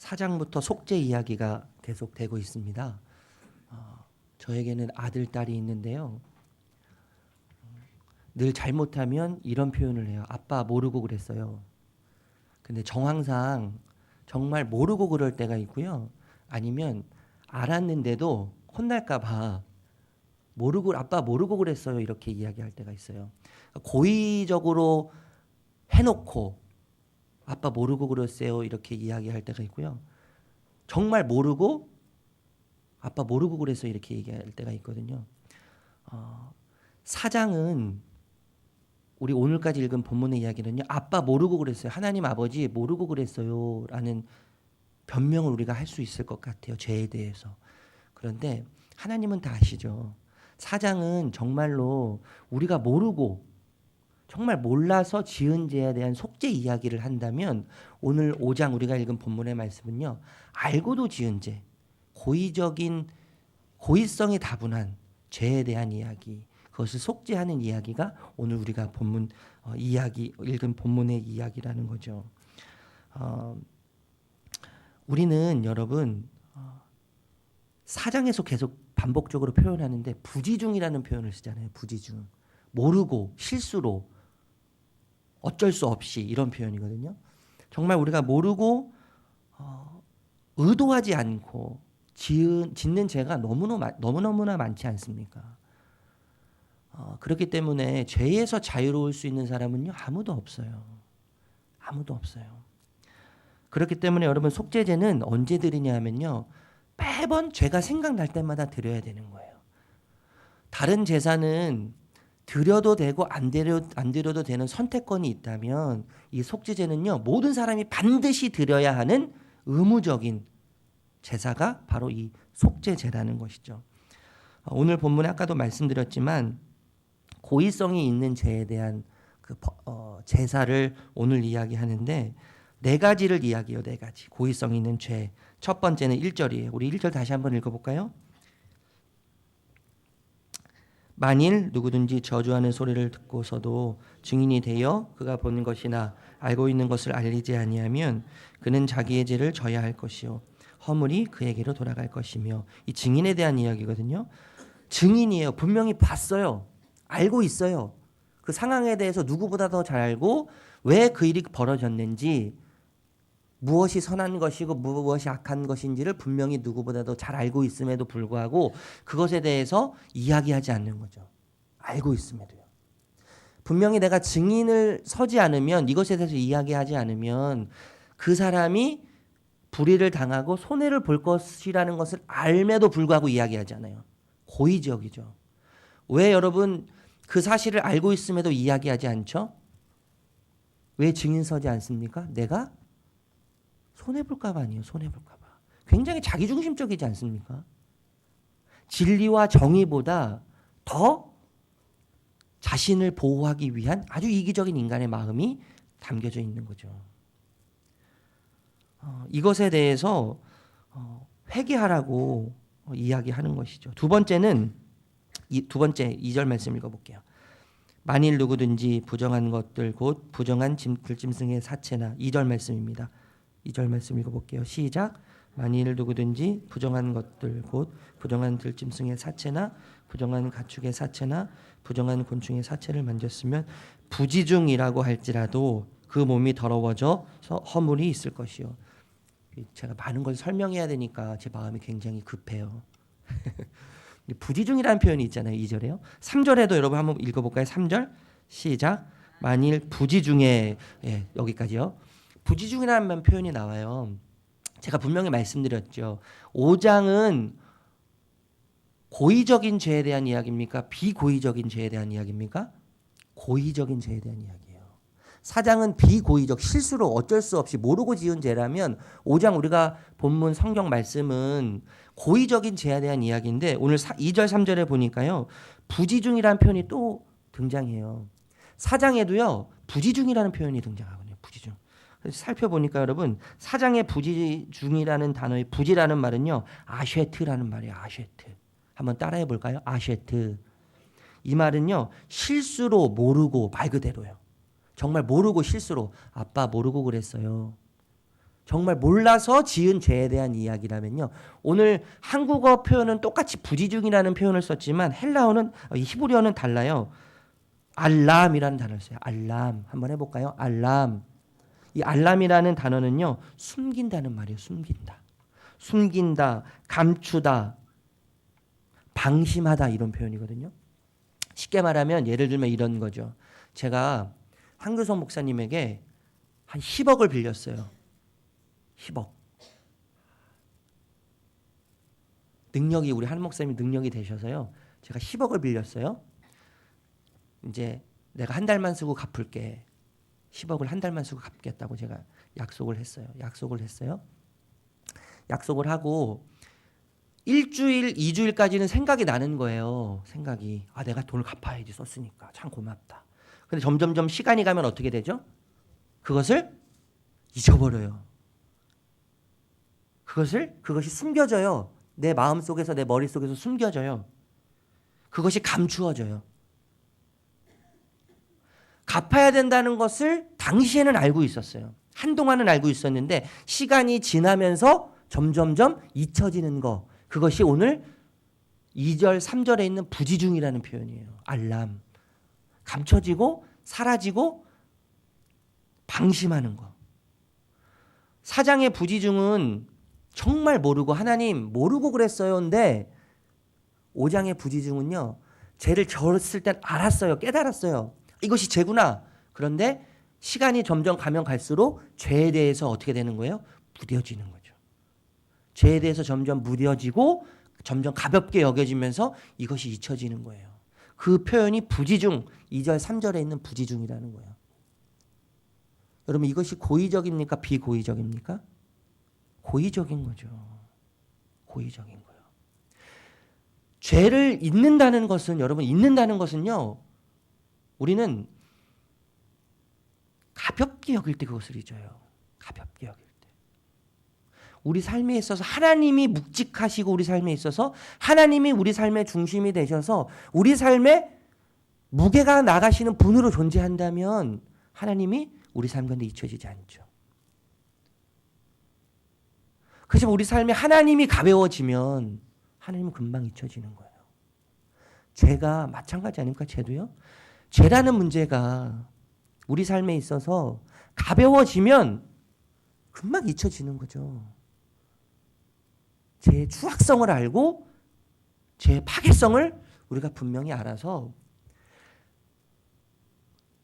4장부터 속죄 이야기가 계속되고 있습니다. 저에게는 아들, 딸이 있는데요. 늘 잘못하면 이런 표현을 해요. 아빠 모르고 그랬어요. 근데 정황상 정말 모르고 그럴 때가 있고요. 아니면 알았는데도 혼날까 봐 아빠 모르고 그랬어요. 이렇게 이야기할 때가 있어요. 고의적으로 해놓고 아빠 모르고 그랬어요. 이렇게 이야기할 때가 있고요. 정말 모르고 아빠 모르고 그랬어요. 이렇게 얘기할 때가 있거든요. 사장은 우리 오늘까지 읽은 본문의 이야기는요. 아빠 모르고 그랬어요. 하나님 아버지 모르고 그랬어요. 라는 변명을 우리가 할 수 있을 것 같아요. 죄에 대해서. 그런데 하나님은 다 아시죠. 사장은 정말로 우리가 모르고 정말 몰라서 지은 죄에 대한 속죄 이야기를 한다면 오늘 5장 우리가 읽은 본문의 말씀은요. 알고도 지은 죄, 고의성이 다분한 죄에 대한 이야기, 그것을 속죄하는 이야기가 오늘 우리가 읽은 본문의 이야기라는 거죠. 우리는 여러분 4장에서 계속 반복적으로 표현하는데 부지중이라는 표현을 쓰잖아요. 부지중. 모르고 실수로 어쩔 수 없이 이런 표현이거든요. 정말 우리가 모르고 의도하지 않고 짓는 죄가 너무너무나 많지 않습니까? 그렇기 때문에 죄에서 자유로울 수 있는 사람은요. 아무도 없어요. 아무도 없어요. 그렇기 때문에 여러분 속죄제는 언제 드리냐 하면요. 매번 죄가 생각날 때마다 드려야 되는 거예요. 다른 제사는 드려도 되고 안 드려도 되는 선택권이 있다면 이 속죄제는요. 모든 사람이 반드시 드려야 하는 의무적인 제사가 바로 이 속죄제라는 것이죠. 오늘 본문에 아까도 말씀드렸지만 고의성이 있는 죄에 대한 제사를 오늘 이야기하는데 네 가지를 이야기해요. 네 가지. 고의성 있는 죄. 첫 번째는 1절이에요. 우리 1절 다시 한번 읽어볼까요? 만일 누구든지 저주하는 소리를 듣고서도 증인이 되어 그가 보는 것이나 알고 있는 것을 알리지 아니하면 그는 자기의 죄를 져야 할 것이요 허물이 그에게로 돌아갈 것이며, 이 증인에 대한 이야기거든요. 증인이에요. 분명히 봤어요. 알고 있어요. 그 상황에 대해서 누구보다 더 잘 알고 왜 그 일이 벌어졌는지, 무엇이 선한 것이고 무엇이 악한 것인지를 분명히 누구보다도 잘 알고 있음에도 불구하고 그것에 대해서 이야기하지 않는 거죠. 알고 있음에도요. 분명히 내가 증인을 서지 않으면, 이것에 대해서 이야기하지 않으면 그 사람이 불의를 당하고 손해를 볼 것이라는 것을 알매도 불구하고 이야기하잖아요. 고의적이죠. 왜 여러분 그 사실을 알고 있음에도 이야기하지 않죠? 왜 증인 서지 않습니까? 내가 손해볼까 봐 아니에요. 손해볼까 봐. 굉장히 자기중심적이지 않습니까? 진리와 정의보다 더 자신을 보호하기 위한 아주 이기적인 인간의 마음이 담겨져 있는 거죠. 이것에 대해서 회개하라고 이야기하는 것이죠. 두 번째 2절 말씀 읽어볼게요. 만일 누구든지 부정한 것들 곧 부정한 들짐승의 사체나, 2절 말씀입니다. 2절 말씀 읽어볼게요. 시작. 만일 누구든지 부정한 것들 곧 부정한 들짐승의 사체나 부정한 가축의 사체나 부정한 곤충의 사체를 만졌으면 부지중이라고 할지라도 그 몸이 더러워져서 허물이 있을 것이요. 제가 많은 걸 설명해야 되니까 제 마음이 굉장히 급해요. 부지중이라는 표현이 있잖아요. 2절에요. 3절에도 여러분 한번 읽어볼까요? 3절 시작. 만일 부지중에, 여기까지요. 부지중이라는 표현이 나와요. 제가 분명히 말씀드렸죠. 5장은 고의적인 죄에 대한 이야기입니까? 비고의적인 죄에 대한 이야기입니까? 고의적인 죄에 대한 이야기예요. 4장은 비고의적, 실수로 어쩔 수 없이 모르고 지은 죄라면 5장 우리가 본문 성경 말씀은 고의적인 죄에 대한 이야기인데, 오늘 2절 3절에 보니까요. 부지중이라는 표현이 또 등장해요. 4장에도요. 부지중이라는 표현이 등장하거든요. 부지중. 살펴보니까 여러분 4장의 부지중이라는 단어의 부지라는 말은요. 아쉐트라는 말이에요. 아쉐트. 한번 따라해 볼까요? 아쉐트. 이 말은요. 실수로 모르고, 말 그대로요. 정말 모르고 실수로 아빠 모르고 그랬어요. 정말 몰라서 지은 죄에 대한 이야기라면요. 오늘 한국어 표현은 똑같이 부지중이라는 표현을 썼지만 헬라어는 히브리어는 달라요. 알람이라는 단어를 써요. 알람. 한번 해볼까요? 알람. 이 알람이라는 단어는요. 숨긴다는 말이에요. 숨긴다. 숨긴다. 감추다. 방심하다 이런 표현이거든요. 쉽게 말하면 예를 들면 이런 거죠. 제가 한교성 목사님에게 한 10억을 빌렸어요. 10억. 능력이 우리 한 목사님이 능력이 되셔서요. 제가 10억을 빌렸어요. 이제 내가 한 달만 쓰고 갚을게. 10억을 한 달만 쓰고 갚겠다고 제가 약속을 했어요. 약속을 하고 일주일, 2주일까지는 생각이 나는 거예요. 생각이. 아, 내가 돈을 갚아야지 썼으니까. 참 고맙다. 근데 점점점 시간이 가면 어떻게 되죠? 그것을 잊어버려요. 그것이 숨겨져요. 내 마음속에서 내 머릿속에서 숨겨져요. 그것이 감추어져요. 갚아야 된다는 것을 당시에는 알고 있었어요. 한동안은 알고 있었는데 시간이 지나면서 점점점 잊혀지는 거. 그것이 오늘 2절, 3절에 있는 부지중이라는 표현이에요. 알람. 감춰지고 사라지고 방심하는 거. 4장의 부지중은 정말 모르고 하나님 모르고 그랬어요. 근데 5장의 부지중은요. 죄를 졌을 땐 알았어요. 깨달았어요. 이것이 죄구나. 그런데 시간이 점점 가면 갈수록 죄에 대해서 어떻게 되는 거예요? 무뎌지는 거죠. 죄에 대해서 점점 무뎌지고 점점 가볍게 여겨지면서 이것이 잊혀지는 거예요. 그 표현이 부지중, 2절, 3절에 있는 부지중이라는 거예요. 여러분 이것이 고의적입니까? 비고의적입니까? 고의적인 거죠. 고의적인 거예요. 죄를 잊는다는 것은 여러분 잊는다는 것은요. 우리는 가볍게 여길 때 그것을 잊어요. 가볍게 여길 때. 우리 삶에 있어서 하나님이 묵직하시고 우리 삶에 있어서 하나님이 우리 삶의 중심이 되셔서 우리 삶에 무게가 나가시는 분으로 존재한다면 하나님이 우리 삶 가운데 잊혀지지 않죠. 그래서 우리 삶에 하나님이 가벼워지면 하나님은 금방 잊혀지는 거예요. 죄가 마찬가지 아닙니까? 죄도요. 죄라는 문제가 우리 삶에 있어서 가벼워지면 금방 잊혀지는 거죠. 죄의 추악성을 알고 죄의 파괴성을 우리가 분명히 알아서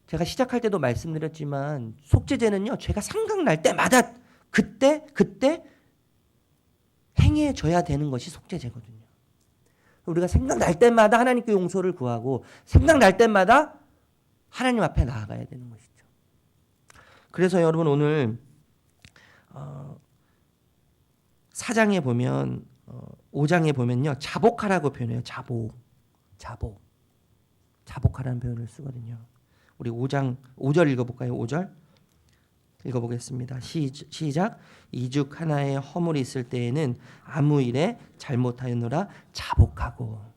제가 시작할 때도 말씀드렸지만 속죄죄는요. 죄가 생각날 때마다 그때 행해져야 되는 것이 속죄죄거든요. 우리가 생각날 때마다 하나님께 용서를 구하고 생각날 때마다 하나님 앞에 나아가야 되는 것이죠. 그래서 여러분 오늘 4장에 보면 5장에 보면요. 자복하라고 표현해요. 자복하라는 표현을 쓰거든요. 우리 5절 읽어볼까요? 5절 읽어보겠습니다. 시작. 이죽 하나의 허물이 있을 때에는 아무 일에 잘못하였노라 자복하고.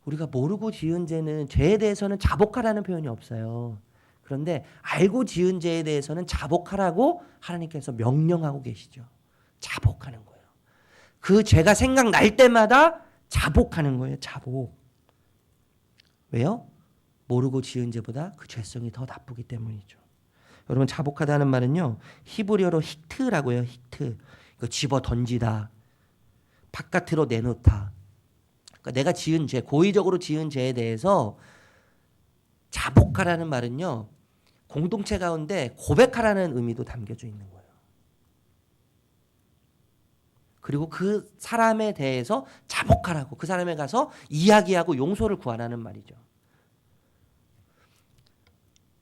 우리가 모르고 지은 죄는 죄에 대해서는 자복하라는 표현이 없어요. 그런데 알고 지은 죄에 대해서는 자복하라고 하나님께서 명령하고 계시죠. 자복하는 거예요. 그 죄가 생각날 때마다 자복하는 거예요. 자복. 왜요? 모르고 지은 죄보다 그 죄성이 더 나쁘기 때문이죠. 여러분 자복하다는 말은요. 히브리어로 히트라고 해요. 히트. 이거 집어 던지다. 바깥으로 내놓다. 그러니까 내가 지은 죄, 고의적으로 지은 죄에 대해서 자복하라는 말은요. 공동체 가운데 고백하라는 의미도 담겨져 있는 거예요. 그리고 그 사람에 대해서 자복하라고 그 사람에 가서 이야기하고 용서를 구하라는 말이죠.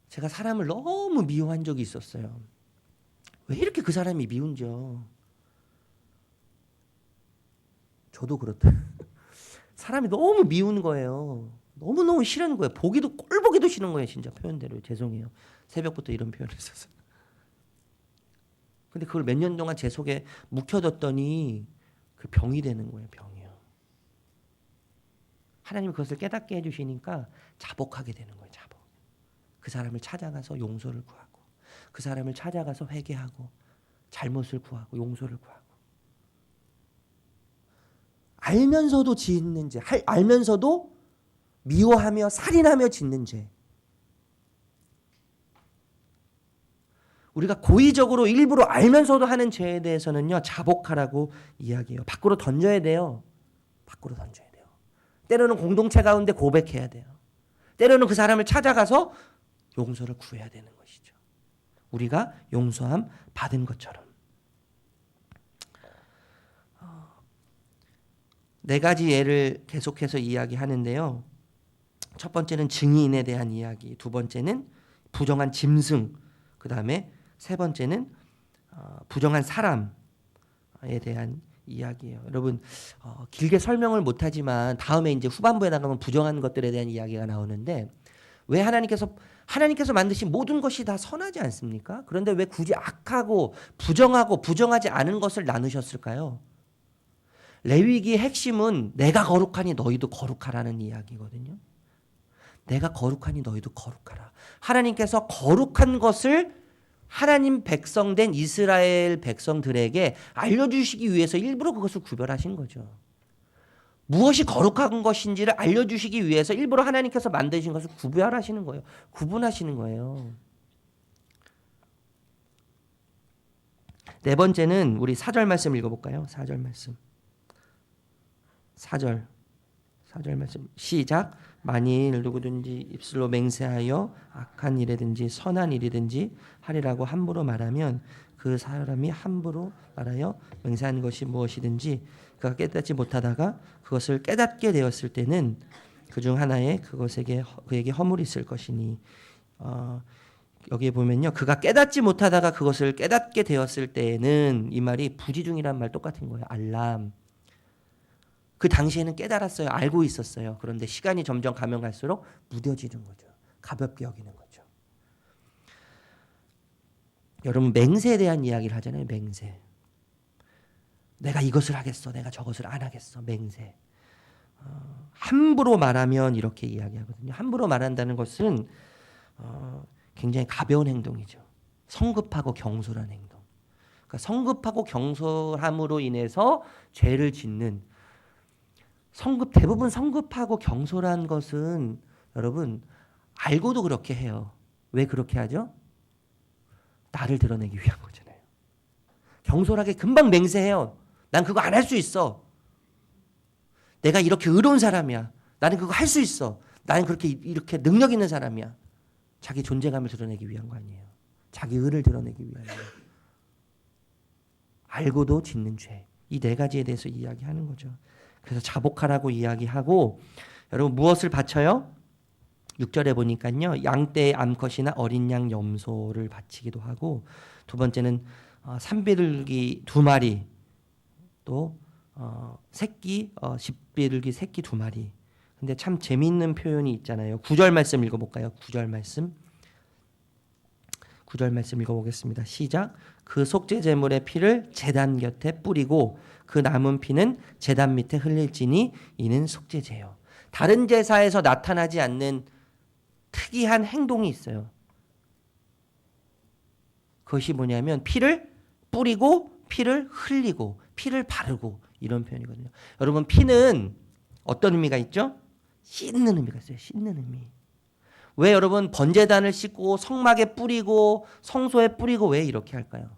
제가 사람을 너무 미워한 적이 있었어요. 왜 이렇게 그 사람이 미운지요. 저도 그렇다. 사람이 너무 미운 거예요. 너무너무 싫은 거예요. 꼴 보기도 싫은 거예요. 진짜 표현대로. 죄송해요. 새벽부터 이런 표현을 써서. 근데 그걸 몇 년 동안 제 속에 묵혀뒀더니 그 병이 되는 거예요. 병이요. 하나님이 그것을 깨닫게 해주시니까 자복하게 되는 거예요. 자복. 그 사람을 찾아가서 용서를 구하고 그 사람을 찾아가서 회개하고 잘못을 구하고 용서를 구하고. 알면서도 짓는 죄, 알면서도 미워하며 살인하며 짓는 죄. 우리가 고의적으로 일부러 알면서도 하는 죄에 대해서는요, 자복하라고 이야기해요. 밖으로 던져야 돼요. 밖으로 던져야 돼요. 때로는 공동체 가운데 고백해야 돼요. 때로는 그 사람을 찾아가서 용서를 구해야 되는 것이죠. 우리가 용서함 받은 것처럼. 네 가지 예를 계속해서 이야기하는데요. 첫 번째는 증인에 대한 이야기, 두 번째는 부정한 짐승, 그 다음에 세 번째는 부정한 사람에 대한 이야기예요. 여러분 길게 설명을 못하지만 다음에 이제 후반부에 나가면 부정한 것들에 대한 이야기가 나오는데 왜 하나님께서 만드신 모든 것이 다 선하지 않습니까? 그런데 왜 굳이 악하고 부정하고 부정하지 않은 것을 나누셨을까요? 레위기의 핵심은 내가 거룩하니 너희도 거룩하라는 이야기거든요. 내가 거룩하니 너희도 거룩하라. 하나님께서 거룩한 것을 하나님 백성된 이스라엘 백성들에게 알려주시기 위해서 일부러 그것을 구별하신 거죠. 무엇이 거룩한 것인지를 알려주시기 위해서 일부러 하나님께서 만드신 것을 구별하시는 거예요. 구분하시는 거예요. 네 번째는 우리 4절 말씀 읽어볼까요? 4절 말씀. 4절 말씀 시작. 만일 누구든지 입술로 맹세하여 악한 일이든지 선한 일이든지 하리라고 함부로 말하면 그 사람이 함부로 말하여 맹세한 것이 무엇이든지 그가 깨닫지 못하다가 그것을 깨닫게 되었을 때는 그중 하나에 그에게 허물이 있을 것이니 여기에 보면요. 그가 깨닫지 못하다가 그것을 깨닫게 되었을 때는 이 말이 부지중이란 말 똑같은 거예요. 알람. 그 당시에는 깨달았어요. 알고 있었어요. 그런데 시간이 점점 가면 갈수록 무뎌지는 거죠. 가볍게 여기는 거죠. 여러분 맹세에 대한 이야기를 하잖아요. 맹세. 내가 이것을 하겠어. 내가 저것을 안 하겠어. 맹세. 함부로 말하면 이렇게 이야기하거든요. 함부로 말한다는 것은 굉장히 가벼운 행동이죠. 성급하고 경솔한 행동. 그러니까 성급하고 경솔함으로 인해서 죄를 짓는 대부분 성급하고 경솔한 것은 여러분 알고도 그렇게 해요. 왜 그렇게 하죠? 나를 드러내기 위한 거잖아요. 경솔하게 금방 맹세해요. 난 그거 안 할 수 있어. 내가 이렇게 의로운 사람이야. 나는 그거 할 수 있어. 나는 이렇게 능력 있는 사람이야. 자기 존재감을 드러내기 위한 거 아니에요. 자기 의를 드러내기 위하여. 알고도 짓는 죄. 이 네 가지에 대해서 이야기하는 거죠. 그래서 자복하라고 이야기하고 여러분 무엇을 바쳐요? 6절에 보니까요. 양떼의 암컷이나 어린 양 염소를 바치기도 하고 두 번째는 산비둘기 2마리 또 집비둘기 새끼 2마리. 근데 참 재미있는 표현이 있잖아요. 9절 말씀 읽어볼까요? 9절 말씀 읽어보겠습니다. 시작. 그 속죄 제물의 피를 제단 곁에 뿌리고 그 남은 피는 제단 밑에 흘릴지니 이는 속죄제요. 다른 제사에서 나타나지 않는 특이한 행동이 있어요. 그것이 뭐냐면 피를 뿌리고 피를 흘리고 피를 바르고 이런 표현이거든요. 여러분 피는 어떤 의미가 있죠? 씻는 의미가 있어요. 씻는 의미. 왜 여러분 번제단을 씻고 성막에 뿌리고 성소에 뿌리고 왜 이렇게 할까요?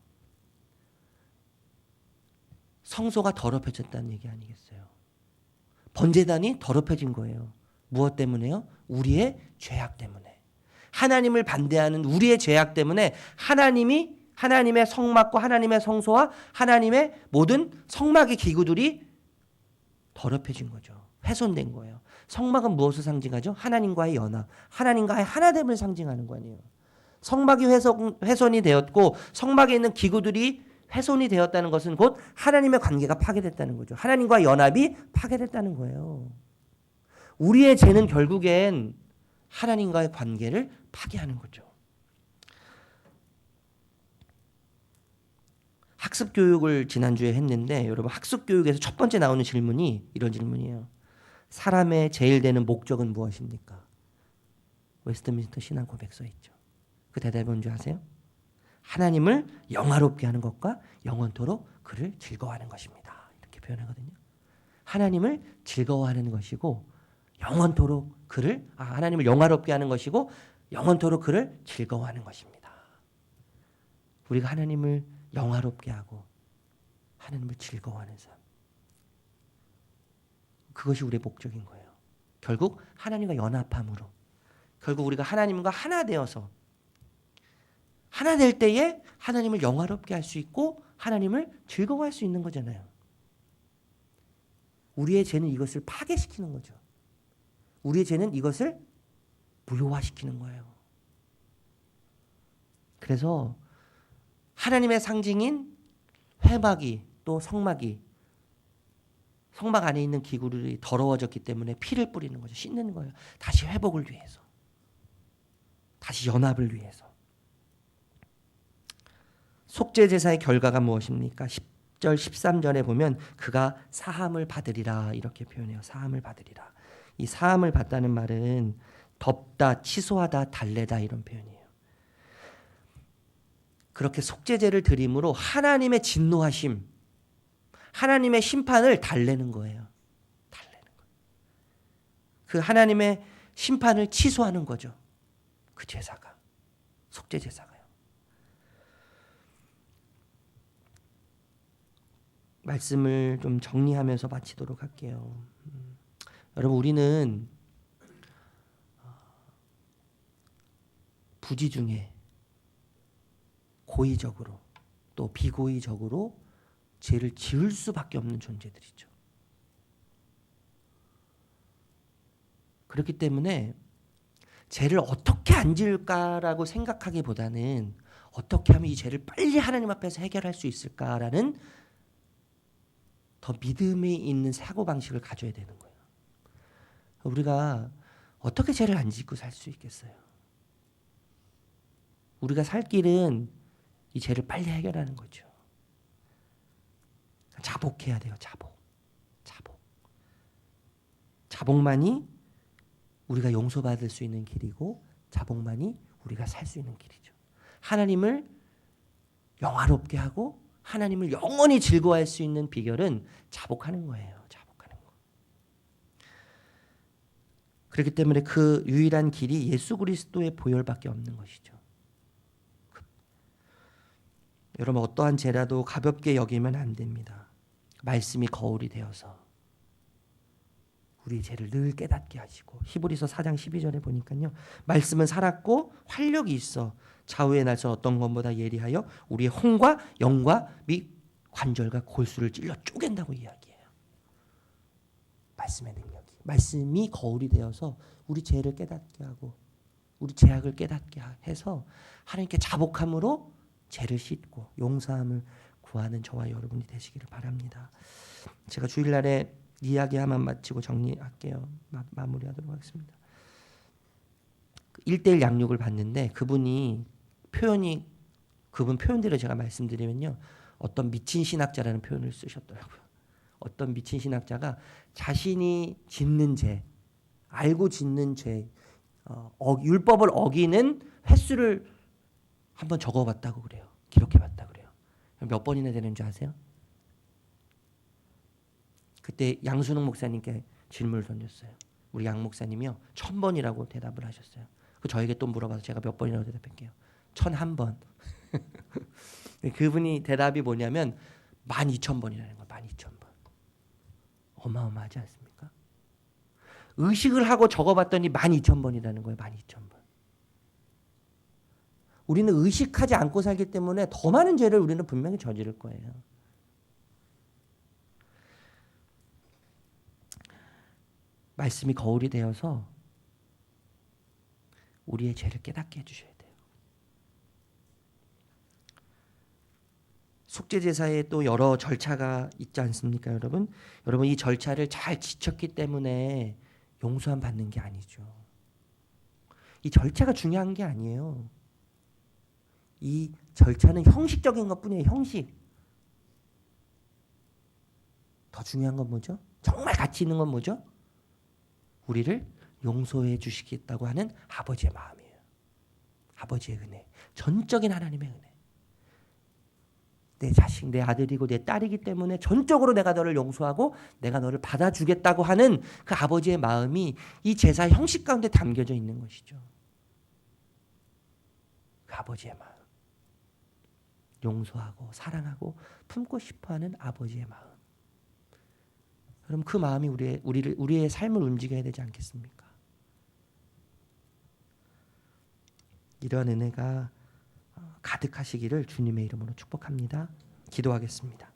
성소가 더럽혀졌다는 얘기 아니겠어요? 번제단이 더럽혀진 거예요. 무엇 때문에요? 우리의 죄악 때문에. 하나님을 반대하는 우리의 죄악 때문에 하나님의 성막과 하나님의 성소와 하나님의 모든 성막의 기구들이 더럽혀진 거죠. 훼손된 거예요. 성막은 무엇을 상징하죠? 하나님과의 연합, 하나님과의 하나됨을 상징하는 거 아니에요. 성막이 훼손이 되었고 성막에 있는 기구들이 훼손이 되었다는 것은 곧 하나님의 관계가 파괴됐다는 거죠. 하나님과 연합이 파괴됐다는 거예요. 우리의 죄는 결국엔 하나님과의 관계를 파괴하는 거죠. 학습 교육을 지난주에 했는데 여러분 학습 교육에서 첫 번째 나오는 질문이 이런 질문이에요. 사람의 제일 되는 목적은 무엇입니까? 웨스트민스터 신앙 고백서에 있죠. 그 대답이 뭔지 아세요? 하나님을 영화롭게 하는 것과 영원토록 그를 즐거워하는 것입니다. 이렇게 표현하거든요. 하나님을 즐거워하는 것이고 영원토록 그를 하나님을 영화롭게 하는 것이고 영원토록 그를 즐거워하는 것입니다. 우리가 하나님을 영화롭게 하고 하나님을 즐거워하는 삶. 그것이 우리의 목적인 거예요. 결국 하나님과 연합함으로 결국 우리가 하나님과 하나 되어서 하나 될 때에 하나님을 영화롭게 할 수 있고 하나님을 즐거워할 수 있는 거잖아요. 우리의 죄는 이것을 파괴시키는 거죠. 우리의 죄는 이것을 무효화시키는 거예요. 그래서 하나님의 상징인 회막이 또 성막 안에 있는 기구들이 더러워졌기 때문에 피를 뿌리는 거죠. 씻는 거예요. 다시 회복을 위해서. 다시 연합을 위해서. 속죄 제사의 결과가 무엇입니까? 10절 13절에 보면 그가 사함을 받으리라 이렇게 표현해요. 사함을 받으리라. 이 사함을 받다는 말은 덮다, 취소하다, 달래다 이런 표현이에요. 그렇게 속죄제를 드림으로 하나님의 진노하심, 하나님의 심판을 달래는 거예요. 달래는 거예요. 그 하나님의 심판을 취소하는 거죠. 그 제사가, 속죄 제사가요. 말씀을 좀 정리하면서 마치도록 할게요. 여러분, 우리는 부지 중에 고의적으로 또 비고의적으로 죄를 지을 수밖에 없는 존재들이죠. 그렇기 때문에 죄를 어떻게 안 지을까라고 생각하기보다는 어떻게 하면 이 죄를 빨리 하나님 앞에서 해결할 수 있을까라는 더 믿음이 있는 사고방식을 가져야 되는 거예요. 우리가 어떻게 죄를 안 짓고 살 수 있겠어요? 우리가 살 길은 이 죄를 빨리 해결하는 거죠. 자복해야 돼요. 자복만이 우리가 용서받을 수 있는 길이고 자복만이 우리가 살 수 있는 길이죠. 하나님을 영화롭게 하고 하나님을 영원히 즐거워할 수 있는 비결은 자복하는 거예요. 자복하는 거. 그렇기 때문에 그 유일한 길이 예수 그리스도의 보혈밖에 없는 것이죠. 여러분, 어떠한 죄라도 가볍게 여기면 안 됩니다. 말씀이 거울이 되어서 우리 죄를 늘 깨닫게 하시고, 히브리서 4장 12절에 보니까요, 말씀은 살았고 활력이 있어 좌우의 날선 어떤 것보다 예리하여 우리의 혼과 영과 및 관절과 골수를 찔러 쪼갠다고 이야기해요. 말씀의 능력이, 말씀이 거울이 되어서 우리 죄를 깨닫게 하고 우리 죄악을 깨닫게 해서 하나님께 자복함으로 죄를 씻고 용서함을 구하는 저와 여러분이 되시기를 바랍니다. 제가 주일날에 이야기 하나만 마치고 정리할게요. 마무리하도록 하겠습니다. 1:1 양육을 받는데 그분 표현대로 제가 말씀드리면요, 어떤 미친 신학자라는 표현을 쓰셨더라고요. 어떤 미친 신학자가 자신이 짓는 죄, 알고 짓는 죄, 율법을 어기는 횟수를 한번 적어봤다고 그래요. 기록해봤다고 그래요. 몇 번이나 되는 줄 아세요? 그때 양순옥 목사님께 질문을 던졌어요. 우리 양 목사님이요, 1000번이라고 대답을 하셨어요. 저에게 또 물어봐서 제가 몇 번이라고 대답할게요. 1001번. 그분이 대답이 뭐냐면 12000번이라는 거예요. 12000번. 어마어마하지 않습니까? 의식을 하고 적어봤더니 12000번이라는 거예요. 12000번. 우리는 의식하지 않고 살기 때문에 더 많은 죄를 우리는 분명히 저지를 거예요. 말씀이 거울이 되어서 우리의 죄를 깨닫게 해주셔야 돼요. 속죄제사에 또 여러 절차가 있지 않습니까, 여러분? 여러분, 이 절차를 잘 지켰기 때문에 용서함 받는 게 아니죠. 이 절차가 중요한 게 아니에요. 이 절차는 형식적인 것뿐이에요. 형식. 더 중요한 건 뭐죠? 정말 가치 있는 건 뭐죠? 우리를 용서해 주시겠다고 하는 아버지의 마음이에요. 아버지의 은혜. 전적인 하나님의 은혜. 내 자식, 내 아들이고 내 딸이기 때문에 전적으로 내가 너를 용서하고 내가 너를 받아주겠다고 하는 그 아버지의 마음이 이 제사 형식 가운데 담겨져 있는 것이죠. 그 아버지의 마음. 용서하고 사랑하고 품고 싶어하는 아버지의 마음. 그럼 그 마음이 우리의 삶을 움직여야 되지 않겠습니까? 이러한 은혜가 가득하시기를 주님의 이름으로 축복합니다. 기도하겠습니다.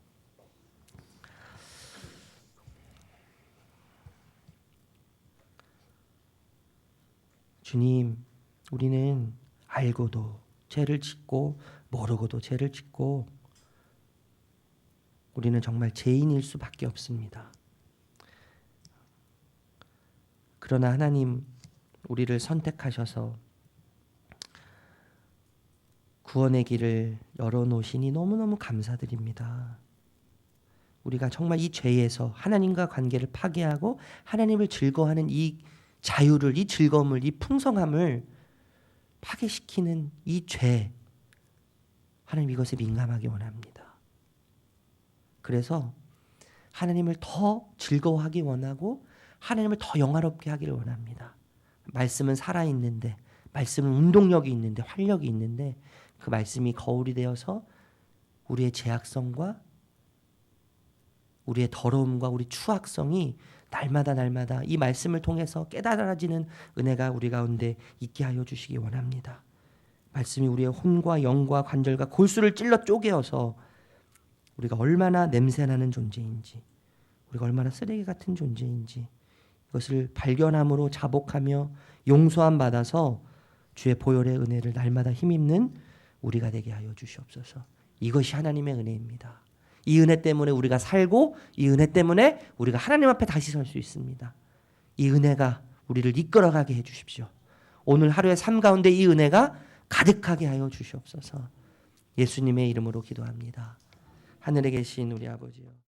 주님, 우리는 알고도 죄를 짓고 모르고도 죄를 짓고 우리는 정말 죄인일 수밖에 없습니다. 그러나 하나님, 우리를 선택하셔서 구원의 길을 열어놓으시니 너무너무 감사드립니다. 우리가 정말 이 죄에서 하나님과 관계를 파괴하고 하나님을 즐거워하는 이 자유를, 이 즐거움을, 이 풍성함을 파괴시키는 이 죄, 하나님 이것에 민감하게 원합니다. 그래서 하나님을 더 즐거워하기 원하고 하나님을 더 영화롭게 하기를 원합니다. 말씀은 살아있는데, 말씀은 운동력이 있는데, 활력이 있는데 그 말씀이 거울이 되어서 우리의 죄악성과 우리의 더러움과 우리 추악성이 날마다 이 말씀을 통해서 깨달아지는 은혜가 우리 가운데 있게 하여 주시기 원합니다. 말씀이 우리의 혼과 영과 관절과 골수를 찔러 쪼개어서 우리가 얼마나 냄새나는 존재인지, 우리가 얼마나 쓰레기 같은 존재인지 이것을 발견함으로 자복하며 용서함 받아서 주의 보혈의 은혜를 날마다 힘입는 우리가 되게 하여 주시옵소서. 이것이 하나님의 은혜입니다. 이 은혜 때문에 우리가 살고 이 은혜 때문에 우리가 하나님 앞에 다시 설 수 있습니다. 이 은혜가 우리를 이끌어가게 해 주십시오. 오늘 하루의 삶 가운데 이 은혜가 가득하게 하여 주시옵소서. 예수님의 이름으로 기도합니다. 하늘에 계신 우리 아버지요.